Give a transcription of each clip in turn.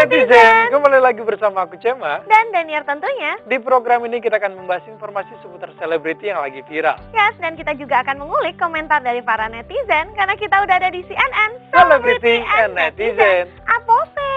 netizen, kembali lagi bersama aku Cema dan Daniar tentunya. Di program ini kita akan membahas informasi seputar selebriti yang lagi viral. Yes, dan kita juga akan mengulik komentar dari para netizen karena kita udah ada di CNN Celebrity and Netizen. Apose,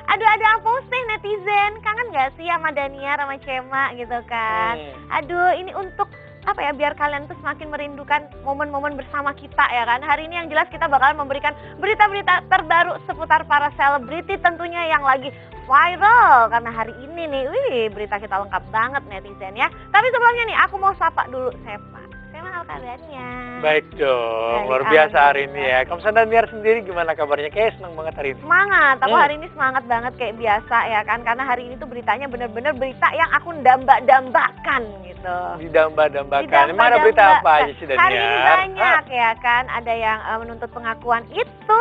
aduh ada apose netizen, kangen gak sih sama Daniar sama Cema gitu kan? Aduh ini untuk apa ya, biar kalian tuh semakin merindukan momen-momen bersama kita ya kan. Hari ini yang jelas kita bakalan memberikan berita-berita terbaru seputar para selebriti tentunya yang lagi viral. Karena hari ini nih, berita kita lengkap banget netizen ya. Tapi sebelumnya nih aku mau sapa dulu Sepa. Gimana kabarnya? Baik dong, luar biasa hari ini ya. Kamu dan Daniar sendiri gimana kabarnya? Kayak seneng banget hari ini. Semangat, aku hari ini semangat banget kayak biasa ya kan. Karena hari ini tuh beritanya bener-bener berita yang aku dambak-dambakan gitu. Didambak-dambakan. Emang ada berita apa aja sih Daniar? Hari ini banyak ya kan. Ada yang menuntut pengakuan itu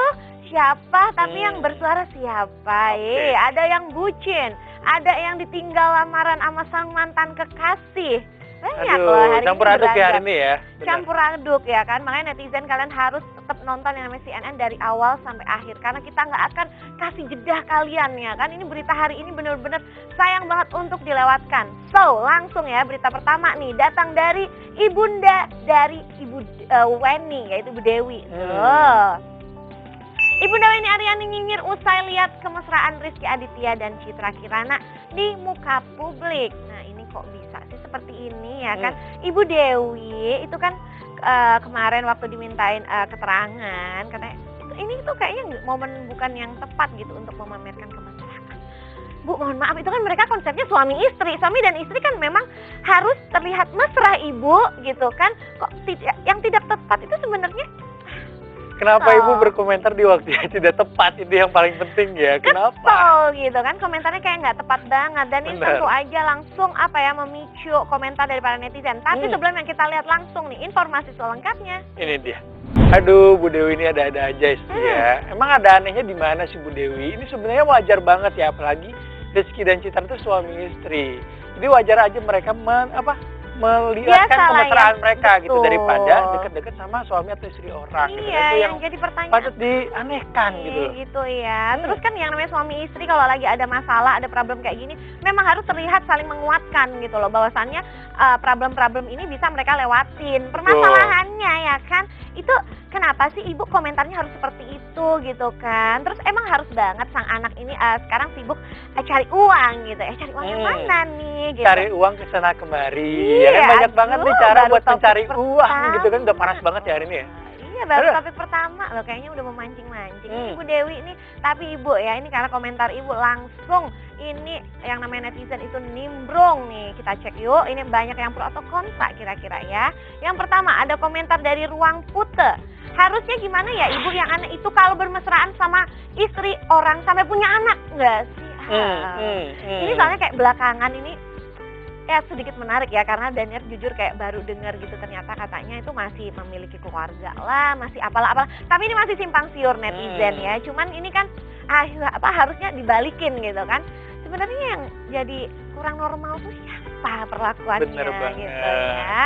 siapa, tapi yang bersuara siapa. Ada yang bucin, ada yang ditinggal lamaran sama sang mantan kekasih. Banyak loh hari campur ini aduk ya hari ini ya. Benar. Campur aduk ya kan. Makanya netizen kalian harus tetap nonton yang namanya CNN dari awal sampai akhir. Karena kita nggak akan kasih jeda kalian ya kan. Ini berita hari ini bener-bener sayang banget untuk dilewatkan. So langsung ya, berita pertama nih datang dari ibunda dari Ibu Weni, yaitu Ibu Dewi. Ibunda Weni Aryani nyinyir usai lihat kemesraan Rizky Aditya dan Citra Kirana di muka publik. Nah ini kok bisa sih seperti ini ya kan. Ibu Dewi itu kan kemarin waktu dimintain keterangan karena ini tuh kayaknya momen bukan yang tepat gitu untuk memamerkan kemesraan. Bu mohon maaf, itu kan mereka konsepnya suami istri. Suami dan istri kan memang harus terlihat mesra Ibu gitu kan. Kok yang tidak tepat itu sebenarnya. Kenapa Ibu berkomentar di waktu yang tidak tepat? Itu yang paling penting ya. Kenapa? Betul gitu kan, komentarnya kayak nggak tepat banget. Dan ini Bener. tentu aja langsung memicu komentar dari para netizen. Tapi sebelum yang kita lihat langsung nih informasi selengkapnya. Ini dia. Aduh, Bu Dewi ini ada-ada aja sih ya. Emang ada anehnya di mana sih Bu Dewi? Ini sebenarnya wajar banget ya, apalagi Rizky dan Citra itu suami istri. Jadi wajar aja mereka melihatkan kemesraan mereka gitu daripada deket-deket sama suami atau istri orang. Iya, gitu. Itu yang jadi pertanyaan patut dianehkan gitu. Gitu ya. Terus kan yang namanya suami istri kalau lagi ada masalah, ada problem kayak gini, memang harus terlihat saling menguatkan gitu loh. Bahwasannya problem-problem ini bisa mereka lewatin. Permasalahannya ya kan, itu kenapa sih Ibu komentarnya harus seperti itu gitu kan. Terus emang harus banget sang anak ini sekarang sibuk cari uang gitu. Cari uang yang mana nih gitu. Cari uang ke sana kemari. Ya kan banyak banget nih cara buat mencari uang gitu kan. Udah panas banget ya hari ini ya. Iya, baru topik pertama loh, kayaknya udah memancing-mancing. Ibu Dewi ini, tapi Ibu ya, ini karena komentar Ibu langsung ini yang namanya netizen itu nimbrung nih. Kita cek yuk, ini banyak yang pro atau kontra kira-kira ya. Yang pertama ada komentar dari Ruang Pute. Harusnya gimana ya Ibu yang anak itu kalau bermesraan sama istri orang sampai punya anak enggak sih? Ini soalnya kayak belakangan ini ya sedikit menarik ya, karena Daniar jujur kayak baru dengar gitu, ternyata katanya itu masih memiliki keluarga lah, masih apalah. Tapi ini masih simpang siur netizen ya. Cuman ini kan harusnya dibalikin gitu kan. Sebenarnya yang jadi kurang normal tuh siapa perlakuannya. Bener banget. Gitu ya.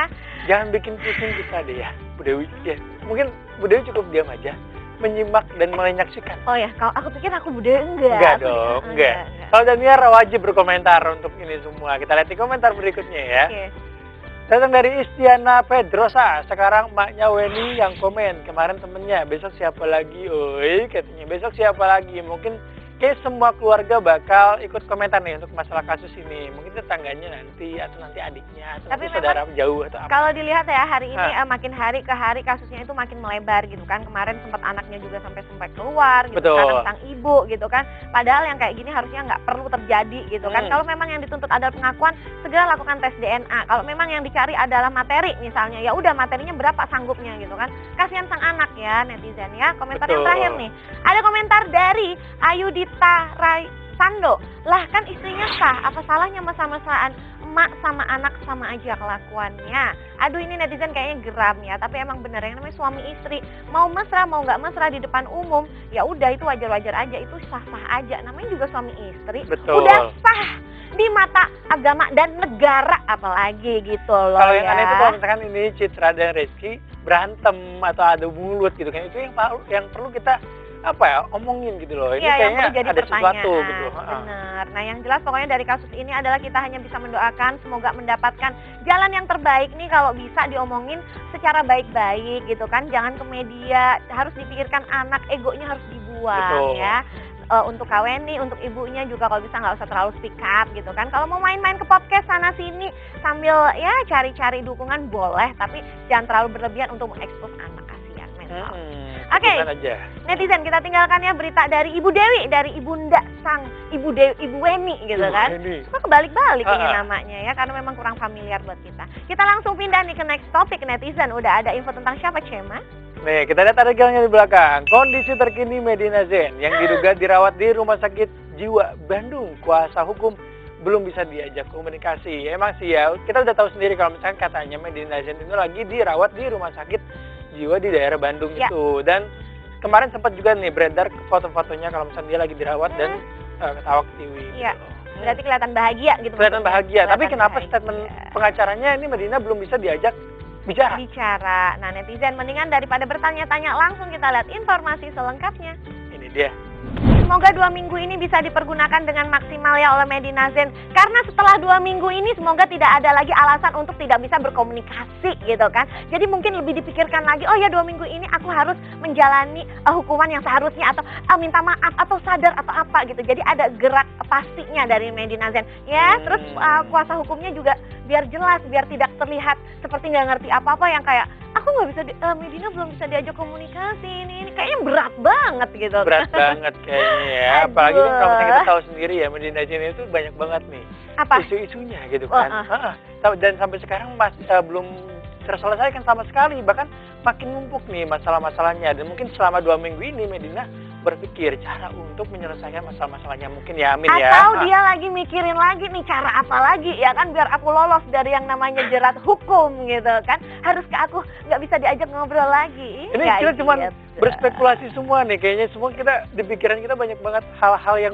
Jangan bikin pusing kita deh ya, Bu Dewi. Ya, mungkin Bu Dewi cukup diam aja, menyimak dan menyaksikan. Oh ya, kalau aku pikir aku budaya enggak. Enggak dong, enggak. Kalau Daniar wajib berkomentar untuk ini semua. Kita lihat di komentar berikutnya ya. Datang dari Istiana Pedrosa. Sekarang emaknya Weni yang komen. Kemarin temennya, besok siapa lagi? Katanya besok siapa lagi? Mungkin kayak semua keluarga bakal ikut komentar nih untuk masalah kasus ini. Mungkin tetangganya nanti, atau nanti adiknya, atau nanti saudara jauh atau apa. Kalau dilihat ya hari ini makin hari ke hari kasusnya itu makin melebar gitu kan. Kemarin sempat anaknya juga sampai keluar gitu. Sekarang sang ibu gitu kan. Padahal yang kayak gini harusnya nggak perlu terjadi gitu kan. Kalau memang yang dituntut adalah pengakuan, segera lakukan tes DNA. Kalau memang yang dicari adalah materi misalnya, ya udah materinya berapa sanggupnya gitu kan. Kasihan sang anak ya netizen ya. Komentar yang terakhir nih. Ada komentar dari Ayudita Sando. Lah kan istrinya sah, apa salahnya mesra-mesraan? Emak sama anak sama aja kelakuannya. Aduh ini netizen kayaknya geram ya. Tapi emang bener yang namanya suami istri, mau mesra mau nggak mesra di depan umum, ya udah itu wajar-wajar aja, itu sah-sah aja. Namanya juga suami istri. Betul. Udah sah di mata agama dan negara apalagi gitu loh. Kalau yang aneh itu kalau misalkan ini Citra dan Rizky berantem atau ada mulut gitu kan, itu yang perlu kita apa ya, omongin gitu loh. Ini Iya, yang kayaknya perlu jadi ada sesuatu pertanyaan. gitu. Bener. Nah, yang jelas pokoknya dari kasus ini adalah kita hanya bisa mendoakan semoga mendapatkan jalan yang terbaik nih, kalau bisa diomongin secara baik-baik gitu kan. Jangan ke media, harus dipikirkan anak, egonya harus dibuang. Betul. Ya. Untuk Kaweni, untuk ibunya juga kalau bisa nggak usah terlalu speak up gitu kan. Kalau mau main-main ke podcast sana sini sambil ya cari-cari dukungan boleh, tapi jangan terlalu berlebihan untuk mengekspos anak, kasihan mental. Oke, aja. netizen kita tinggalkan ya berita dari Ibu Dewi, dari Ibunda sang Ibu Dewi, Ibu Weni gitu Ibu kan. Weni. Cuma kebalik-balik ini namanya ya, karena memang kurang familiar buat kita. Kita langsung pindah nih ke next topic netizen. Udah ada info tentang siapa, Cema? Nih, kita lihat artikelnya di belakang. Kondisi terkini Medina Zain yang diduga dirawat di Rumah Sakit Jiwa Bandung. Kuasa hukum belum bisa diajak komunikasi. Emang sih ya, kita udah tahu sendiri kalau misalkan katanya Medina Zain itu lagi dirawat di Rumah Sakit Jiwa di daerah Bandung itu. Dan kemarin sempat juga nih beredar foto-fotonya kalau misalnya dia lagi dirawat dan ketawa ke TV. Iya. Gitu. Berarti kelihatan bahagia gitu. Kelihatan bahagia. Tapi kenapa bahagia. statement pengacaranya ini Medina belum bisa diajak bicara? Nah, netizen mendingan daripada bertanya-tanya, langsung kita lihat informasi selengkapnya. Ini dia. Semoga 2 minggu ini bisa dipergunakan dengan maksimal ya oleh Medina Zain. Karena setelah 2 minggu ini semoga tidak ada lagi alasan untuk tidak bisa berkomunikasi gitu kan. Jadi mungkin lebih dipikirkan lagi, oh ya 2 minggu ini aku harus menjalani hukuman yang seharusnya, atau minta maaf, atau sadar, atau apa gitu. Jadi ada gerak pastinya dari Medina Zain. Ya, terus kuasa hukumnya juga biar jelas, biar tidak terlihat seperti nggak ngerti apa-apa yang kayak, aku nggak bisa, Medina belum bisa diajak komunikasi, ini kayaknya berat banget gitu. Berat banget kayaknya ya. Apalagi kan kalau kita tahu sendiri ya, Medina Zain itu banyak banget nih isu-isunya gitu kan. Dan sampai sekarang masih belum terselesaikan sama sekali, bahkan makin numpuk nih masalah-masalahnya. Dan mungkin selama 2 minggu ini Medina berpikir cara untuk menyelesaikan masalah-masalahnya, mungkin ya, amin ya. Atau dia lagi mikirin lagi nih cara apa lagi ya kan, biar aku lolos dari yang namanya jerat hukum gitu kan. Haruskah aku nggak bisa diajak ngobrol lagi? Ini kita cuma berspekulasi semua nih, kayaknya semua kita di pikiran kita banyak banget hal-hal yang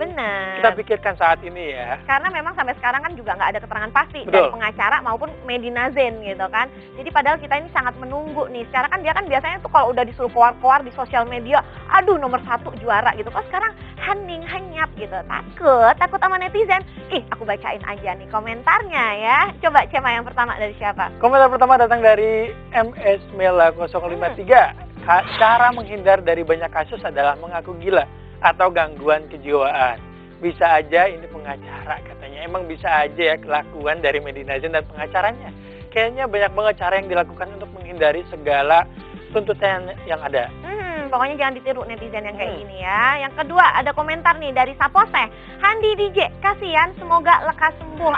kita pikirkan saat ini ya. Karena memang sampai sekarang kan juga nggak ada keterangan pasti dari pengacara maupun Medina Zain gitu kan. Jadi padahal kita ini sangat menunggu nih. Secara kan dia kan biasanya tuh kalau udah disuruh keluar-keluar di sosial media, aduh nomor 1 juara gitu. Kok sekarang hening, henyap gitu. Takut sama netizen. Aku bacain aja nih komentarnya ya. Coba Cema, yang pertama dari siapa? Komentar pertama datang dari MS Mela 053. Cara menghindar dari banyak kasus adalah mengaku gila atau gangguan kejiwaan. Bisa aja ini pengacara katanya. Emang bisa aja ya kelakuan dari Medina Zain dan pengacaranya. Kayaknya banyak banget cara yang dilakukan untuk menghindari segala tuntutan yang ada. Pokoknya jangan ditiru netizen yang kayak gini ya. Yang kedua ada komentar nih dari Sapose. Handi DJ, kasihan, semoga lekas sembuh,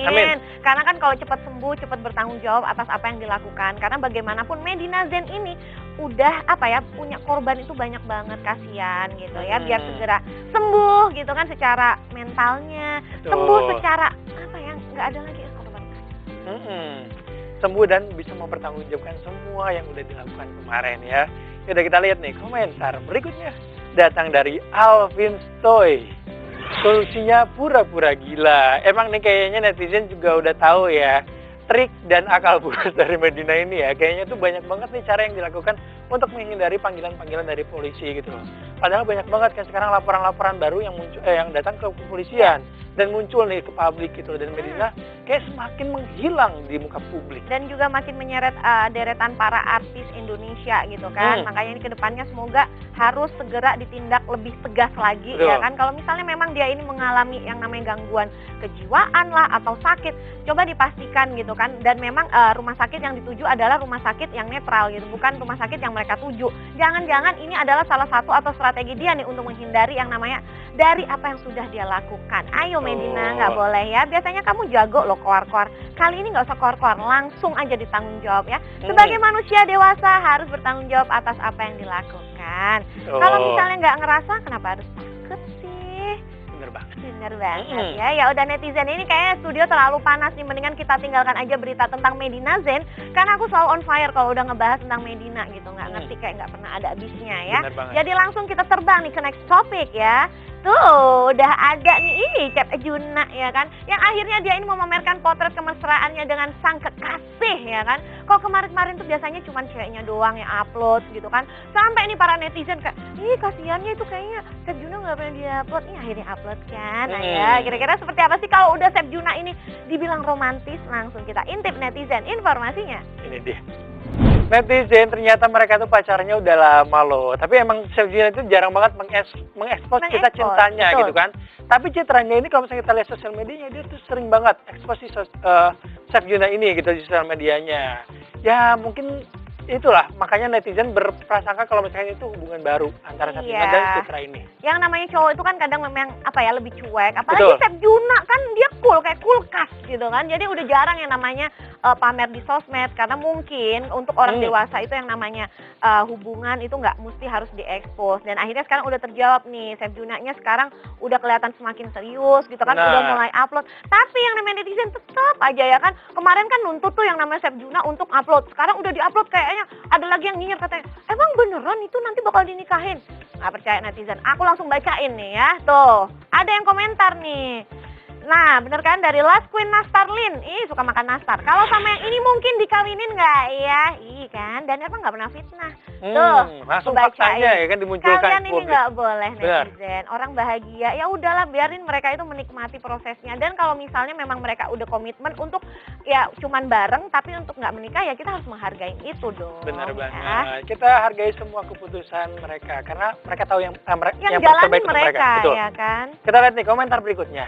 amin. Karena kan kalau cepat sembuh, cepat bertanggung jawab atas apa yang dilakukan. Karena bagaimanapun Medina Zain ini udah punya korban itu banyak banget, kasihan gitu ya. Biar segera sembuh gitu kan secara mentalnya, sembuh secara nggak ada lagi korban. Sembuh dan bisa mempertanggungjawabkan semua yang udah dilakukan kemarin ya. Udah kita lihat nih komentar berikutnya datang dari Alvin Stoy. Solusinya pura-pura gila. Emang nih kayaknya netizen juga udah tahu ya trik dan akal bulus dari Medina ini ya. Kayaknya tuh banyak banget nih cara yang dilakukan untuk menghindari panggilan-panggilan dari polisi gitu loh. Padahal banyak banget kan sekarang laporan-laporan baru yang muncul yang datang ke kepolisian dan muncul nih ke publik gitu loh. Dan Medina kayak semakin menghilang di muka publik. Dan juga makin menyeret deretan para artis Indonesia gitu kan. Makanya ini kedepannya semoga harus segera ditindak lebih tegas lagi ya kan. Kalau misalnya memang dia ini mengalami yang namanya gangguan kejiwaan lah atau sakit, coba dipastikan gitu kan. Dan memang rumah sakit yang dituju adalah rumah sakit yang netral gitu, bukan rumah sakit yang mereka tuju. Jangan-jangan ini adalah salah satu atau strategi dia nih untuk menghindari yang namanya dari apa yang sudah dia lakukan. Ayo Medina, nggak boleh ya. Biasanya kamu jago loh keluar-keluar. Kali ini nggak usah keluar-keluar, langsung aja ditanggung jawab ya. Sebagai manusia dewasa harus bertanggung jawab atas apa yang dilakukan. Kalau misalnya nggak ngerasa, kenapa harus takut sih? Bener banget ya. Ya udah netizen, ini kayaknya studio terlalu panas nih. Mendingan kita tinggalkan aja berita tentang Medina Zain. Karena aku selalu on fire kalau udah ngebahas tentang Medina gitu. Nggak ngerti, kayak nggak pernah ada habisnya ya. Jadi langsung kita terbang nih ke next topic ya. Tuh, udah ada nih Chef Juna ya kan, yang akhirnya dia ini mau memamerkan potret kemesraannya dengan sang kekasih ya kan. Kok kemarin-kemarin tuh biasanya cuma ceweknya doang yang upload gitu kan. Sampai ini para netizen kayak, ih kasihannya itu kayaknya Chef Juna nggak pernah dia-upload, nih akhirnya upload kan. Nah ya, kira-kira seperti apa sih kalau udah Chef Juna ini dibilang romantis? Langsung kita intip netizen informasinya. Ini dia. Netizen ternyata mereka tuh pacarnya udah lama loh. Tapi emang Chef Juna itu jarang banget mengekspos kita cintanya betul. gitu kan. Tapi citranya ini kalau misalnya kita lihat sosial medianya, dia tuh sering banget ekspos si Chef Juna ini gitu di sosial medianya. Ya mungkin itulah makanya netizen berprasangka kalau misalnya itu hubungan baru antara Chef Juna dan Citra ini. Yang namanya cowok itu kan kadang memang apa ya, lebih cuek. Apalagi Betul. Chef Juna kan dia cool kayak kulkas gitu kan. Jadi udah jarang yang namanya pamer di sosmed, karena mungkin untuk orang dewasa itu yang namanya hubungan itu nggak mesti harus diekspos. Dan akhirnya sekarang udah terjawab nih, Chef Junanya sekarang udah kelihatan semakin serius gitu kan, udah mulai upload. Tapi yang namanya netizen tetap aja ya kan, kemarin kan nuntut tuh yang namanya Chef Juna untuk upload. Sekarang udah diupload kayaknya ada lagi yang nyinyir katanya, emang beneran itu nanti bakal dinikahin? Nggak percaya netizen, aku langsung bacain nih ya. Tuh, ada yang komentar nih. Nah, bener kan, dari Last Queen Nastarlin. Ih, suka makan nastar. Kalau sama yang ini mungkin dikawinin nggak ya? Ih kan, dan emang nggak pernah fitnah. Tuh, langsung faktanya ya kan dimunculkan. Kalian ini publik. nggak boleh netizen. Bener. Orang bahagia, ya udahlah biarin mereka itu menikmati prosesnya. Dan kalau misalnya memang mereka udah komitmen untuk ya cuman bareng, tapi untuk nggak menikah, ya kita harus menghargai itu dong. Benar ya. banget. Kita hargai semua keputusan mereka karena mereka tahu yang Yang terbaik jalanin untuk mereka, Betul. ya kan? Kita lihat nih komentar berikutnya.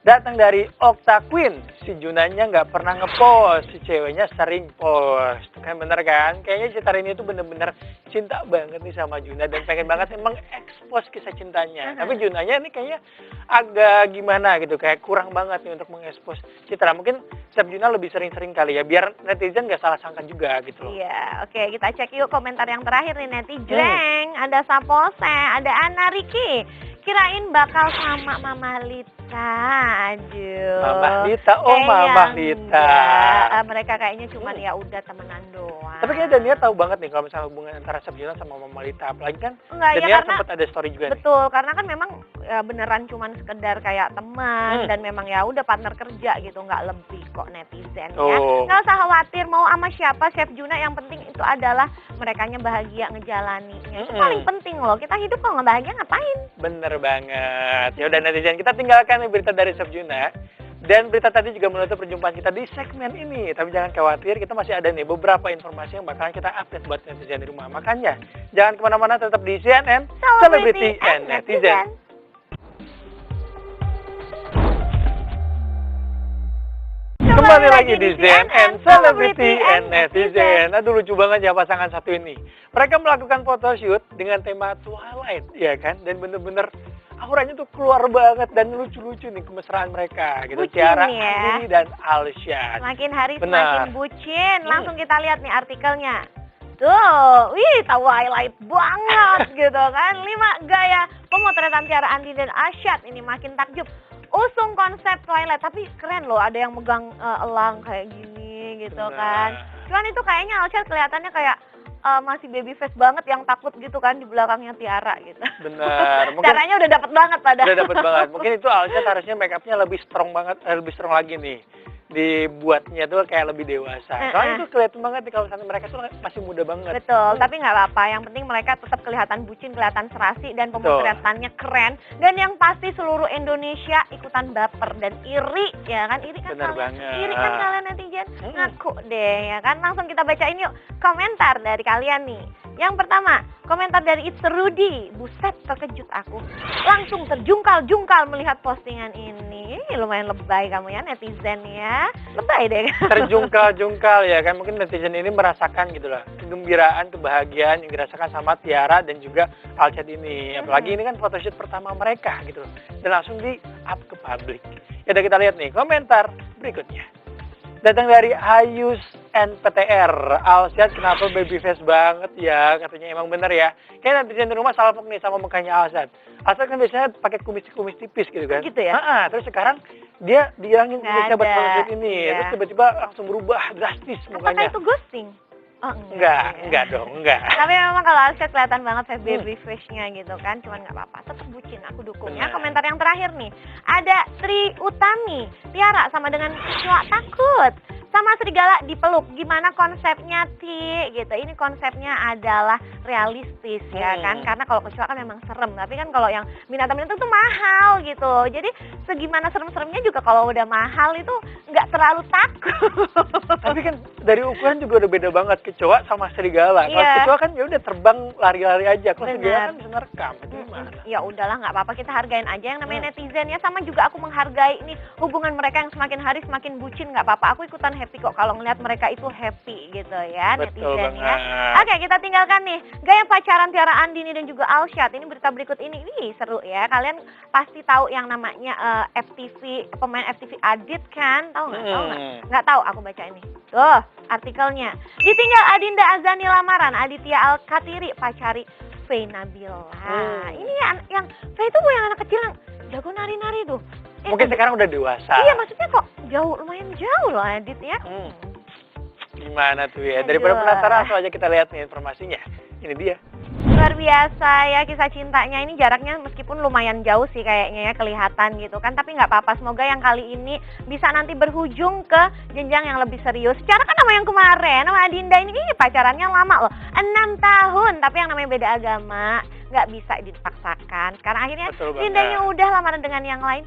Datang dari Okta Queen, si Junanya nggak pernah ngepost, si ceweknya sering post. Kan bener kan? Kayaknya Citra ini tuh bener-bener cinta banget nih sama Juna dan pengen banget emang ekspos kisah cintanya. Tapi Junanya ini kayaknya agak gimana gitu, kayak kurang banget nih untuk mengekspos Citra. Mungkin Chef Juna lebih sering-sering kali ya, biar netizen nggak salah sangka juga gitu loh. Iya, oke, kita cek yuk komentar yang terakhir nih netizen. Ada Sapose, ada Ana Riki. Kirain bakal sama Mama Lita, aduh. Mama Lita, Mama Lita. Mereka kayaknya cuman ya udah temenan doang. Tapi kayaknya Dania tahu banget nih kalau misalnya hubungan antara Chef Juna sama Mama Lita. Apalagi kan Dania sempat ada story juga nih. Betul, karena kan memang ya beneran cuman sekedar kayak teman dan memang ya udah partner kerja gitu, nggak lebih kok netizen ya. Nggak usah khawatir mau sama siapa Chef Juna, yang penting itu adalah merekanya bahagia ngejalaninya. Itu paling penting loh. Kita hidup kalau nggak bahagia ngapain? Bener banget. Ya udah netizen, kita tinggalkan nih berita dari Chef Juna. Dan berita tadi juga menutup perjumpaan kita di segmen ini. Tapi jangan khawatir, kita masih ada nih beberapa informasi yang bakalan kita update buat netizen di rumah. Makanya jangan kemana-mana, tetap di CNN Celebrity and Netizen. Kembali lagi di CNN Celebrity and Netizen. Aduh, lucu banget ya pasangan satu ini. Mereka melakukan photoshoot dengan tema Twilight, ya kan? Dan bener-bener auranya tuh keluar banget dan lucu-lucu nih kemesraan mereka gitu. Tiara Andini dan Alshad. Semakin hari semakin bucin. Langsung kita lihat nih artikelnya. Tuh, wih, Twilight banget gitu kan. 5 gaya pemotretan Tiara Andini dan Alshad ini makin takjub. Usung konsep Twilight, tapi keren loh, ada yang megang elang kayak gini gitu kan. Cuman itu kayaknya Alshad kelihatannya kayak masih baby face banget, yang takut gitu kan di belakangnya Tiara gitu. Bener. Caranya udah dapet banget padahal. Udah dapet banget. Mungkin itu Alshad harusnya make upnya lebih strong banget, lebih strong lagi nih. Dibuatnya tuh kayak lebih dewasa. Soalnya itu kelihatan banget nih kalau misalnya mereka tuh masih muda banget. Betul, tapi nggak apa-apa. Yang penting mereka tetap kelihatan bucin, kelihatan serasi, dan pemotretannya keren. Dan yang pasti seluruh Indonesia ikutan baper dan iri, ya kan? Iri kan kalian, iri kan kalian netizen? Ngaku deh, ya kan? Langsung kita bacain yuk komentar dari kalian nih. Yang pertama, komentar dari It's Rudy. Buset, terkejut aku. Langsung terjungkal-jungkal melihat postingan ini. Lumayan lebay kamu ya netizen ya. Lebay deh. Terjungkal-jungkal ya kan. Mungkin netizen ini merasakan gitu lah. Kegembiraan, kebahagiaan yang dirasakan sama Tiara dan juga Alshad ini. Apalagi ini kan photoshoot pertama mereka gitu. Dan langsung di-up ke publik. Ya udah kita lihat nih komentar berikutnya. Datang dari Ayus NPTR. Alshad kenapa baby face banget ya? Katanya emang bener ya. Kayak netizen di rumah salpok nih sama mukanya Alshad. Alshad kan biasanya pakai kumis-kumis tipis gitu kan. Gitu ya? Terus sekarang dia dihilangin kumisnya buat photoshoot ini. Ya. Terus tiba-tiba langsung berubah drastis mukanya. Apakah itu ghosting? Oh, Enggak dong, enggak. Tapi memang kalau Alsya kelihatan banget baby face-nya gitu kan, cuman nggak apa-apa, tetap bucin, aku dukung ya. Benar. Komentar yang terakhir nih, ada Tri Utami, Tiara sama dengan kecoa takut, sama serigala dipeluk. Gimana konsepnya, Ti? Gitu. Ini konsepnya adalah realistis ya kan, karena kalau kecoa kan memang serem, tapi kan kalau yang binatang-binatang itu mahal gitu. Jadi segimana serem-seremnya juga kalau udah mahal itu nggak terlalu takut. Tapi kan dari ukuran juga udah beda banget kecoa sama serigala. Kalau Iya. kecoa kan ya udah terbang lari-lari aja. Kalau Benar. serigala kan bisa nerekam. Itu gimana? Ya udahlah, nggak apa-apa, kita hargain aja yang namanya netizen ya. Sama juga aku menghargai ini hubungan mereka yang semakin hari semakin bucin, nggak apa-apa. Aku ikutan happy kok kalau ngeliat mereka itu happy gitu ya, Betul netizen ya. banget. Oke, kita tinggalkan nih gaya pacaran Tiara Andini dan juga Alsyad. Ini berita berikut ini, seru ya. Kalian pasti tahu yang namanya FTV, pemain FTV Adit kan? Tahu nggak? Tahu nggak? Nggak tahu, aku baca ini. Tuh, artikelnya. Ditinggal Adinda Azani lamaran, Aditya Alkatiri pacari Faye Nabila. Ini yang Faye itu yang anak kecil yang jago nari-nari tuh. Mungkin sekarang udah dewasa. Iya, maksudnya kok lumayan jauh loh Adit ya. Gimana tuh ya? Aduh. Daripada penasaran, langsung aja kita lihat nih informasinya. Ini dia. Luar biasa ya kisah cintanya. Ini jaraknya meskipun lumayan jauh sih kayaknya ya, kelihatan gitu kan. Tapi nggak apa-apa, semoga yang kali ini bisa nanti berujung ke jenjang yang lebih serius. Secara kan nama yang kemarin, nama Adinda ini pacarannya lama loh, 6 tahun. Tapi yang namanya beda agama, nggak bisa dipaksakan. Sekarang akhirnya Dindanya udah lamaran dengan yang lain.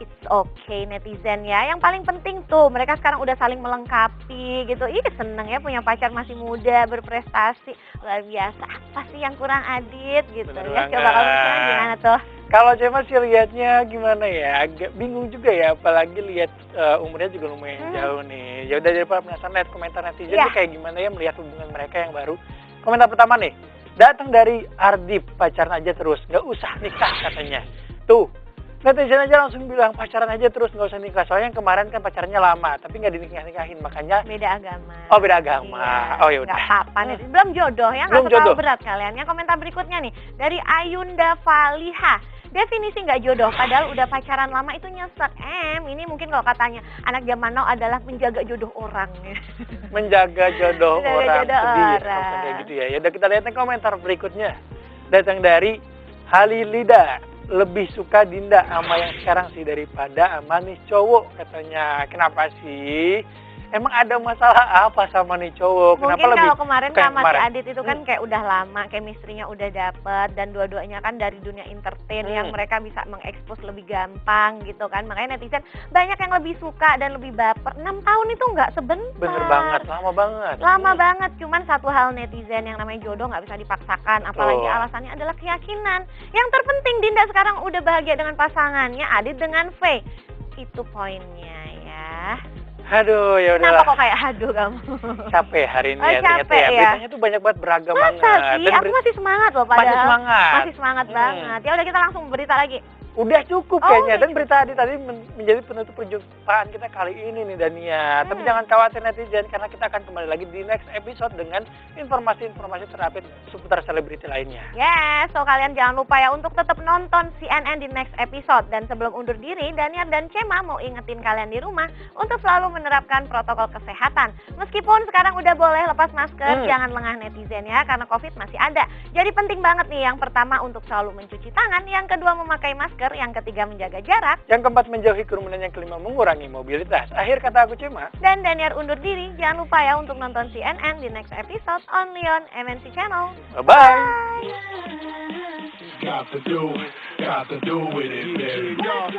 It's okay netizen ya. Yang paling penting tuh mereka sekarang udah saling melengkapi gitu. Ih, seneng ya punya pacar masih muda, berprestasi. Luar biasa. Apa sih yang kurang Adit gitu. Bener ya. banget. Coba kamu gimana tuh? Kalau Cema sih lihatnya gimana ya? Agak bingung juga ya, apalagi lihat umurnya juga lumayan jauh nih. Ya udah, daripada penasaran, lihat komentar netizen nih kayak gimana ya melihat hubungan mereka yang baru. Komentar pertama nih, datang dari Ardip, pacaran aja terus, nggak usah nikah katanya. Tuh, netizen aja langsung bilang pacaran aja terus, nggak usah nikah. Soalnya yang kemarin kan pacarnya lama, tapi nggak dinikah-nikahin, makanya beda agama. Oh, beda agama. Iya, Oh ya udah. nggak apa-apa nih. Belum jodoh ya, Belum nggak terlalu jodoh. berat kalian. Yang komentar berikutnya nih dari Ayunda Faliha. Definisi nggak jodoh, padahal udah pacaran lama itu nyesek. Ini mungkin kalau katanya anak zaman now adalah menjaga jodoh orang. Menjaga jodoh Menjaga orang. jodoh Sedih ya, orang. kalau kayak gitu ya. Ya udah, kita lihat nih komentar berikutnya. Datang dari Halilida. Lebih suka Dinda sama yang sekarang sih daripada sama nih cowok katanya. Kenapa sih? Emang ada masalah apa sama nih cowok? Mungkin Kenapa lebih kalau kemarin kayak sama si kemarin? Adit itu kan kayak udah lama, chemistry-nya udah dapet, dan dua-duanya kan dari dunia entertain yang mereka bisa mengekspos lebih gampang gitu kan. Makanya netizen banyak yang lebih suka dan lebih baper. 6 tahun itu nggak sebentar. Bener banget, lama banget. Lama banget, cuman satu hal netizen, yang namanya jodoh nggak bisa dipaksakan, apalagi Betul. alasannya adalah keyakinan. Yang terpenting Dinda sekarang udah bahagia dengan pasangannya, Adit dengan Faye. Itu poinnya ya. Aduh, ya Kenapa udahlah. kok kayak aduh kamu? Capek hari ini Oh, ya ternyata capek ya. ya? Beritanya tuh banyak banget, beragam Masa banget. sih? Aku masih semangat loh padahal. Masih semangat. Masih semangat banget. Ya udah, kita langsung berita lagi. Udah cukup Oh, kayaknya. udah Dan berita tadi menjadi penutup perjumpaan kita kali ini nih Dania. Tapi jangan khawatir netizen, karena kita akan kembali lagi di next episode dengan informasi-informasi terupdate seputar selebriti lainnya. Yes, so kalian jangan lupa ya untuk tetap nonton CNN di next episode. Dan sebelum undur diri, Daniar dan Cema mau ingetin kalian di rumah untuk selalu menerapkan protokol kesehatan. Meskipun sekarang udah boleh lepas masker, jangan lengah netizen ya, karena COVID masih ada. Jadi penting banget nih, yang pertama untuk selalu mencuci tangan, yang kedua memakai masker, yang ketiga menjaga jarak, Yang keempat menjauhi kerumunan, yang kelima mengurangi mobilitas. Akhir kata aku Cema. dan Daniar undur diri. Jangan lupa ya untuk nonton CNN di next episode only on MNC Channel. Bye-bye. Got to do with it, baby. Bye.